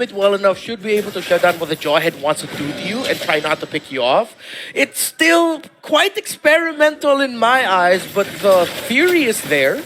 it well enough, should be able to shut down what the Jawhead wants to do to you and try not to pick you off. It's still quite experimental in my eyes, but the theory is there.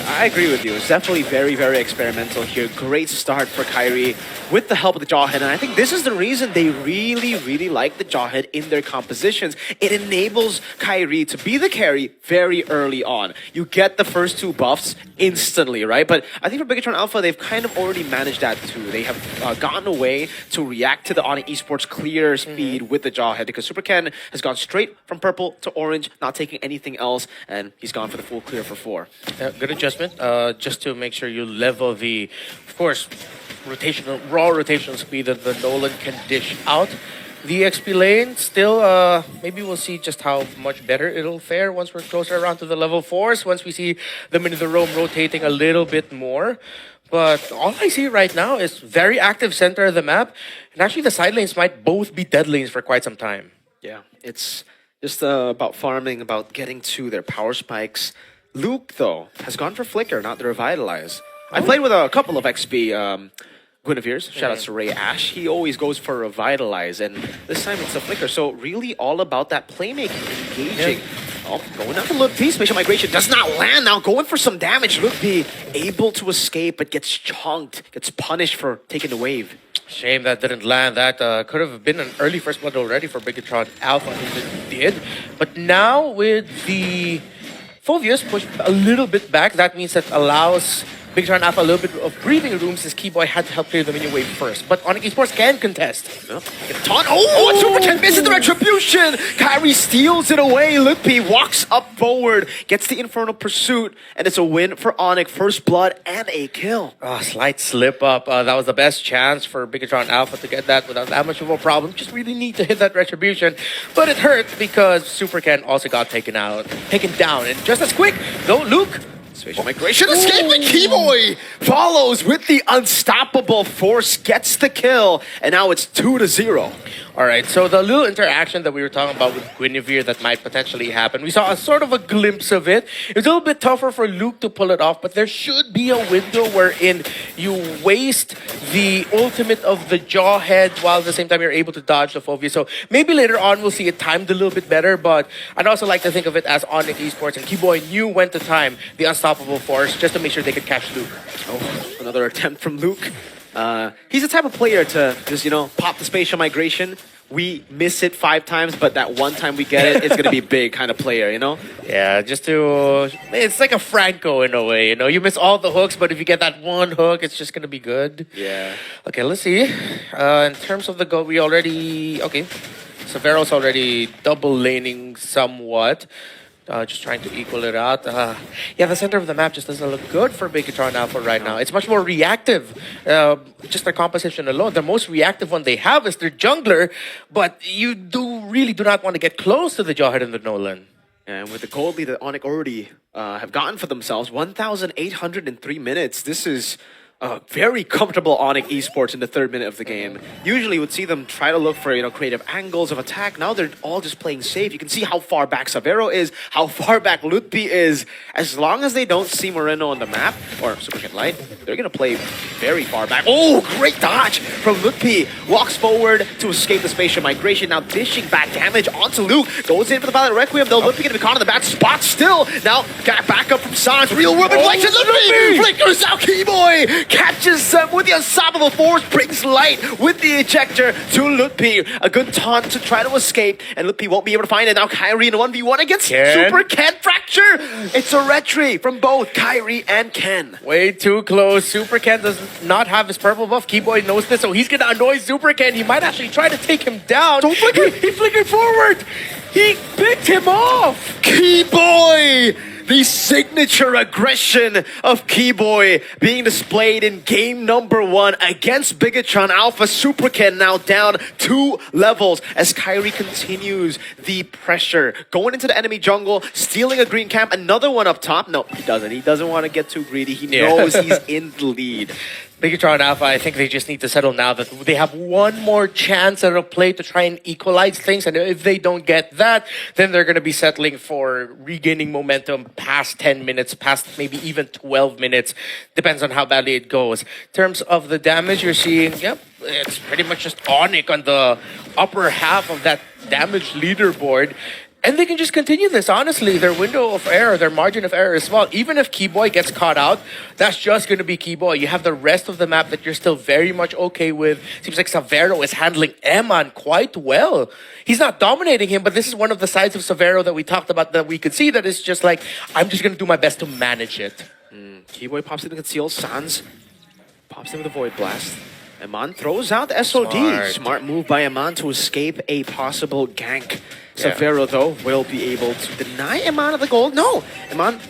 I agree with you. It's definitely very, very experimental here. Great start for Kairi with the help of the Jawhead. And I think this is the reason they really, really like the Jawhead in their compositions. It enables Kairi to be the carry very early on. You get the first two buffs instantly, right? But I think for BIGETRON Alpha, they've kind of already managed that too. They have gotten a way to react to the ONIC Esports clear speed with the Jawhead, because Super Ken has gone straight from purple to orange, not taking anything else, and he's gone for the full clear for 4. Good adjustment. Just to make sure you level the, of course, raw rotational speed that the Nolan can dish out. The XP lane still, maybe we'll see just how much better it'll fare once we're closer around to the level 4s, once we see them in the roam rotating a little bit more. But all I see right now is very active center of the map, and actually the side lanes might both be dead lanes for quite some time. Yeah, it's just about farming, about getting to their power spikes. Luke, though, has gone for Flicker, not the Revitalize. I played with a couple of XP Guinevere's. Shout out to Ray Ash. He always goes for Revitalize, and this time it's a Flicker. So really all about that playmaking, engaging. Oh, going up a Luke P. Spatial Migration does not land now. Going for some damage. Luke P able to escape, but gets chunked, gets punished for taking the wave. Shame that didn't land. That could have been an early first blood already for BIGETRON Alpha, if it did. But now with the Fulvius pushed a little bit back, that means that allows BIGETRON Alpha a little bit of breathing room, since Keyboy had to help clear the minion wave first. But ONIC Esports can contest. Taunt. Oh, Super Ken misses the retribution. Kairi steals it away. Lippy walks up forward, gets the Infernal Pursuit, and it's a win for ONIC. First blood and a kill. Oh, slight slip up. That was the best chance for BIGETRON Alpha to get that without that much of a problem. Just really need to hit that retribution. But it hurt because Super Ken also got taken down. And just as quick, though, Luke. Spatial Migration, escaping Keyboy follows with the unstoppable force, gets the kill, and now it's 2-0. All right, so the little interaction that we were talking about with Guinevere that might potentially happen, we saw a sort of a glimpse of it. It was a little bit tougher for Luke to pull it off, but there should be a window wherein you waste the ultimate of the Jawhead while at the same time you're able to dodge the Fulvius. So maybe later on we'll see it timed a little bit better, but I'd also like to think of it as ONIC Esports and Keyboy knew when to time the unstoppable force just to make sure they could catch Luke. Oh, another attempt from Luke. He's the type of player to just, pop the Spatial Migration. We miss it 5 times, but that one time we get it, it's going to be big kind of player, Yeah, just to... It's like a Franco in a way, You miss all the hooks, but if you get that one hook, it's just going to be good. Yeah. Okay, let's see. In terms of the goal, we already... Okay. Severo's already double laning somewhat. Just trying to equal it out. Yeah, the center of the map just doesn't look good for BIGETRON Alpha right now. It's much more reactive. Just their composition alone. The most reactive one they have is their jungler, but you really do not want to get close to the Jawhead and the Nolan. And with the gold lead that ONIC already have gotten for themselves, 1,803 minutes. This is very comfortable ONIC Esports in the 3rd minute of the game. Usually would see them try to look for creative angles of attack. Now they're all just playing safe. You can see how far back Severo is, how far back Lutpi is. As long as they don't see Moreno on the map, or Super Ken Light, they're going to play very far back. Oh, great dodge from Lutpi. Walks forward to escape the Spatial Migration. Now dishing back damage onto Luke. Goes in for the Violet Requiem, though. Lutpi going to be caught in the bad spot still. Now got back up from Sans. Real world reflection. Lutpi flickers out Keyboy. Catches them with the unstoppable force, brings light with the ejector to Lutpi. A good taunt to try to escape, and Lutpi won't be able to find it. Now Kairi in a 1v1 against Super Ken Fracture. It's a retry from both Kairi and Ken. Way too close. Super Ken does not have his purple buff. Keyboy knows this, so he's going to annoy Super Ken. He might actually try to take him down. Don't flicker! He flickered forward! He picked him off! Keyboy! The signature aggression of Keyboy being displayed in game number 1 against BIGETRON Alpha. Super Ken now down 2 levels as Kairi continues the pressure. Going into the enemy jungle, stealing a green camp, another one up top. No, he doesn't. He doesn't want to get too greedy. He knows he's in the lead. Bigetron Alpha, I think they just need to settle now that they have one more chance at a play to try and equalize things. And if they don't get that, then they're going to be settling for regaining momentum past 10 minutes, past maybe even 12 minutes. Depends on how badly it goes. In terms of the damage you're seeing, yep, it's pretty much just ONIC on the upper half of that damage leaderboard. And they can just continue this, honestly. Their window of error, their margin of error is small. Even if Keyboy gets caught out, that's just going to be Keyboy. You have the rest of the map that you're still very much okay with. Seems like Savero is handling Eman quite well. He's not dominating him, but this is one of the sides of Savero that we talked about that we could see that is just like, I'm just going to do my best to manage it. Keyboy pops in the conceal. Sans pops in with the Void Blast. Eman throws out the SOD. Smart move by Eman to escape a possible gank. Savero, though, will be able to deny Eman of the gold. No! Eman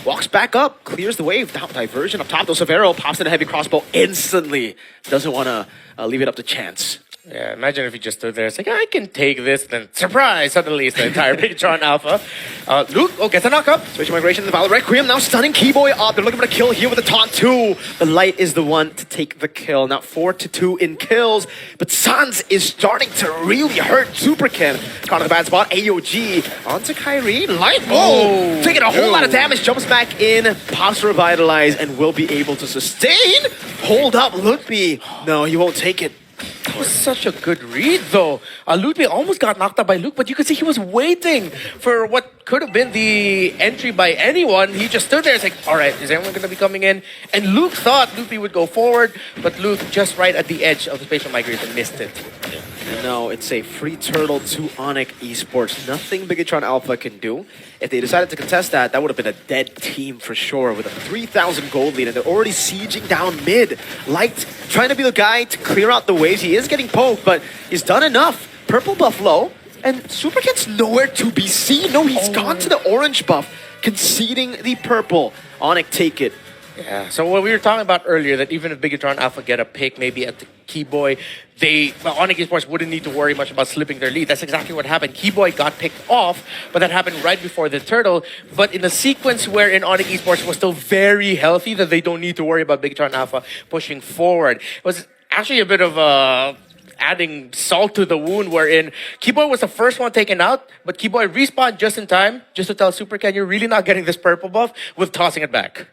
walks back up, clears the wave. Down diversion up top, though. Savero pops in a heavy crossbow instantly. Doesn't want to leave it up to chance. Yeah, imagine if he just stood there. It's like, I can take this. Then, surprise, suddenly it's the entire Bigetron Alpha. Luke, gets a knock up. Spatial Migration, the Valor Requiem now stunning Keyboy up. They're looking for a kill here with the taunt too. The Light is the one to take the kill. Now 4-2 in kills. But Sans is starting to really hurt Superkin. Caught in a bad spot. AOG onto Kyrie. Light, taking a whole lot of damage. Jumps back in, pops Revitalize, and will be able to sustain. Hold up, Lutby. No, he won't take it. That was such a good read, though. Ludwig almost got knocked out by Luke, but you could see he was waiting for what could have been the entry by anyone. He just stood there. It's like, all right, is anyone going to be coming in? And Luke thought Ludwig would go forward, but Luke, just right at the edge of the spatial migration, missed it. No, it's a free turtle to ONIC Esports. Nothing Bigetron Alpha can do. If they decided to contest that, that would have been a dead team for sure with a 3,000 gold lead, and they're already sieging down mid. Light trying to be the guy to clear out the waves. He is getting poked, but he's done enough. Purple buff low, and Superkin's nowhere to be seen. No, he's gone to the orange buff, conceding the purple. ONIC take it. Yeah, so what we were talking about earlier, that even if Bigetron Alpha get a pick maybe at the Keyboy, ONIC Esports wouldn't need to worry much about slipping their lead. That's exactly what happened. Keyboy got picked off, but that happened right before the turtle. But in a sequence wherein ONIC Esports was still very healthy, that they don't need to worry about Bigetron Alpha pushing forward. It was actually a bit of adding salt to the wound, wherein Keyboy was the first one taken out, but Keyboy respawned just in time, just to tell Supercan, you're really not getting this purple buff, with tossing it back.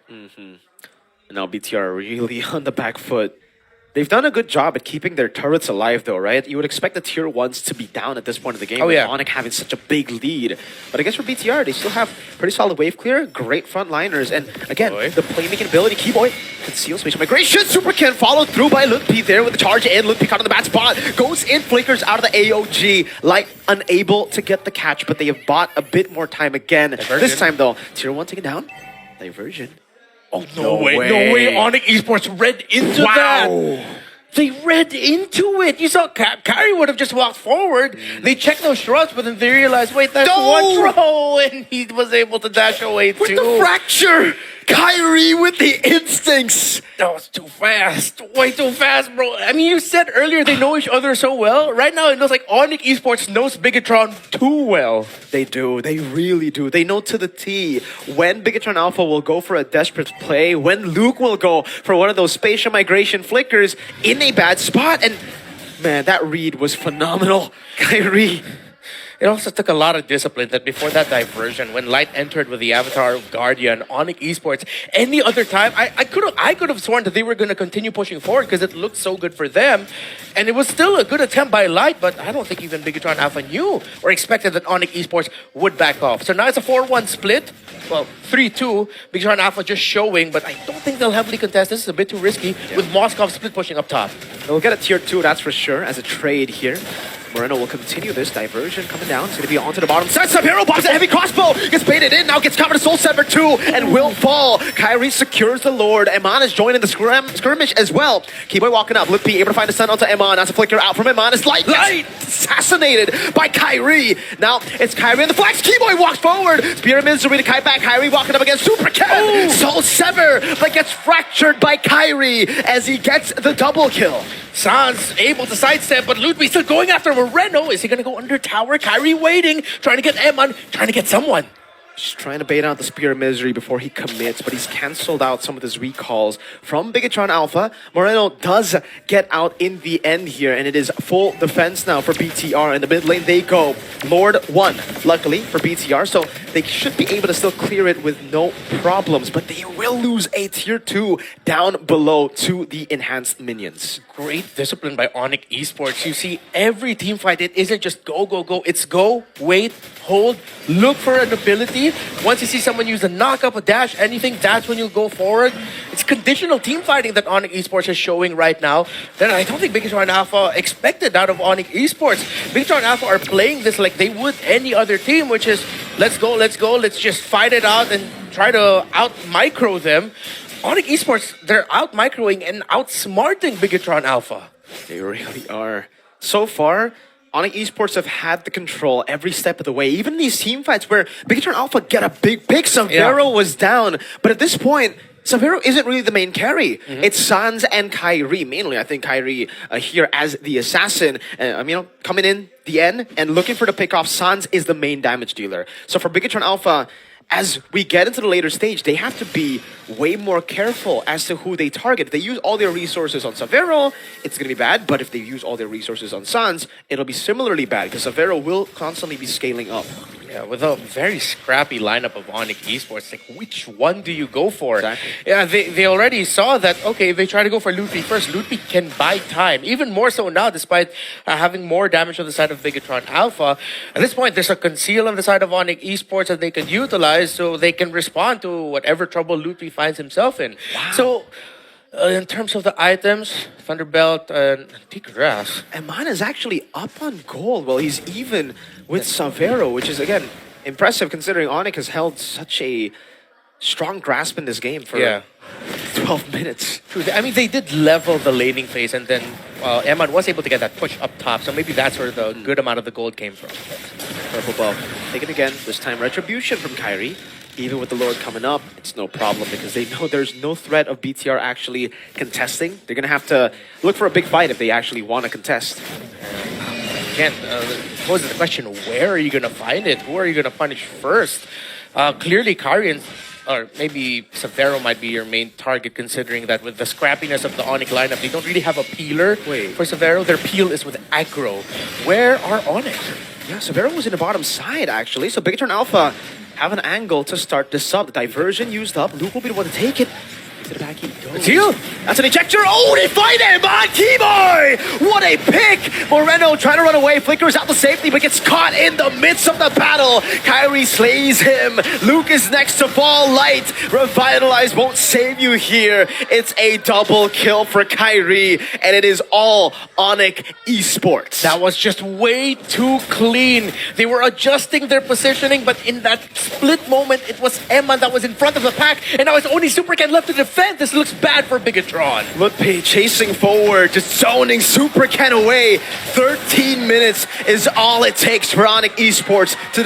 Now BTR really on the back foot. They've done a good job at keeping their turrets alive though, right? You would expect the tier 1s to be down at this point of the game with ONIC having such a big lead. But I guess for BTR, they still have pretty solid wave clear, great frontliners, and again, the playmaking ability. Keyboy conceals spatial migration. Superkin followed through by Lutpi there with the charge in. Lutpi caught on the bad spot. Goes in, flickers out of the AOG. Light unable to get the catch, but they have bought a bit more time again. This time though, tier 1 taken down. Diversion. Oh, no way. ONIC Esports read into that. They read into it. You saw Kyrie would have just walked forward. They checked those shrubs, but then they realized, wait, that's one throw. And he was able to dash away too. With the fracture. Kyrie with the instincts. That was too fast. Way too fast, bro. I mean, you said earlier they know each other so well. Right now, it looks like ONIC Esports knows Bigetron too well. They do. They really do. They know to the T when Bigetron Alpha will go for a desperate play, when Luke will go for one of those spatial migration flickers in a bad spot. And man, that read was phenomenal. Kyrie. It also took a lot of discipline that before that diversion, when Light entered with the avatar of Guardian, ONIC Esports, any other time, I could have sworn that they were going to continue pushing forward because it looked so good for them. And it was still a good attempt by Light, but I don't think even Bigetron Alpha knew or expected that ONIC Esports would back off. So now it's a 4-1 split. Well, 3-2. Bigetron Alpha just showing, but I don't think they'll heavily contest. This is a bit too risky with Moskov split pushing up top. They'll get a tier 2, that's for sure, as a trade here. Moreno will continue this diversion coming down. It's going to be onto the bottom. Sets up, Hero pops a heavy crossbow. Gets baited in, now gets covered. Soul Sever 2 and will fall. Kyrie secures the Lord. Eman is joining the skirmish as well. Keyboy walking up. Lutpi able to find a stun onto Eman. That's a flicker out from Eman. It's Light assassinated by Kyrie. Now it's Kyrie on the flags. Keyboy walks forward. Spear Miz to kite back. Kyrie walking up against Supercan. Soul Sever, but gets fractured by Kyrie as he gets the double kill. Sans able to sidestep, but Ludwig still going after Moreno. Is he going to go under tower? Kyrie waiting, trying to get Eman, trying to get someone. Just trying to bait out the Spear of Misery before he commits, but he's cancelled out some of his recalls from BIGETRON Alpha. Moreno does get out in the end here, and it is full defense now for BTR. In the mid lane they go. Lord 1, luckily for BTR, so they should be able to still clear it with no problems, but they will lose a tier 2 down below to the enhanced minions. Great discipline by ONIC Esports. You see, every team fight, it isn't just go, go, go. It's go, wait, hold, look for an ability. Once you see someone use a knock-up, a dash, anything, that's when you go forward. It's conditional team fighting that ONIC Esports is showing right now. Then I don't think BIGETRON Alpha expected out of ONIC Esports. BIGETRON Alpha are playing this like they would any other team, which is let's go, let's just fight it out and try to out-micro them. ONIC Esports, they're out-microing and outsmarting BIGETRON Alpha. They really are. So far, ONIC Esports have had the control every step of the way. Even these team fights where BIGETRON Alpha get a big pick, Savero was down. But at this point, Savero isn't really the main carry. It's Sans and Kyrie. Mainly, I think Kyrie here as the assassin. Coming in the end and looking for the pickoff. Sans is the main damage dealer. So for BIGETRON Alpha, as we get into the later stage, they have to be way more careful as to who they target. If they use all their resources on Savero, it's going to be bad. But if they use all their resources on Sans, it'll be similarly bad because Savero will constantly be scaling up. Yeah, with a very scrappy lineup of ONIC Esports, like which one do you go for? Exactly. Yeah, they already saw that, okay, if they try to go for Ludwig first, Ludwig can buy time. Even more so now, despite having more damage on the side of BIGETRON Alpha. At this point, there's a conceal on the side of ONIC Esports that they can utilize so they can respond to whatever trouble Ludwig finds himself in. Wow. So, in terms of the items, Thunderbelt and Tigras. Eman is actually up on gold while he's even with Savero, which is, again, impressive considering ONIC has held such a strong grasp in this game for 12 minutes. True. I mean, they did level the laning phase, and then Eman was able to get that push up top, so maybe that's where the good amount of the gold came from. Purple buff. Take it again. This time, Retribution from Kyrie. Even with the Lord coming up, it's no problem because they know there's no threat of BTR actually contesting. They're going to have to look for a big fight if they actually want to contest. Again, poses the question, where are you going to find it? Who are you going to punish first? Clearly, Karian, or maybe Savero might be your main target, considering that with the scrappiness of the ONIC lineup, they don't really have a peeler for Savero. Their peel is with aggro. Where are ONIC? Yeah, Savero was in the bottom side, actually. So BIGETRON Alpha have an angle to start this sub. The diversion used up. Luke will be the one to take it. To the back he goes. Teal! That's an ejector. Oh, they find him on Keyboy! What a pick! Moreno trying to run away. Flickers out to safety, but gets caught in the midst of the battle. Kyrie slays him. Luke is next to fall light. Revitalize won't save you here. It's a double kill for Kyrie, and it is all ONIC Esports. That was just way too clean. They were adjusting their positioning, but in that split moment, it was Eman that was in front of the pack, and now it's only Supercat left to defend. This looks bad for BIGETRON. Lutpi chasing forward, just zoning Supercat away. 13 minutes is all it takes for ONIC Esports to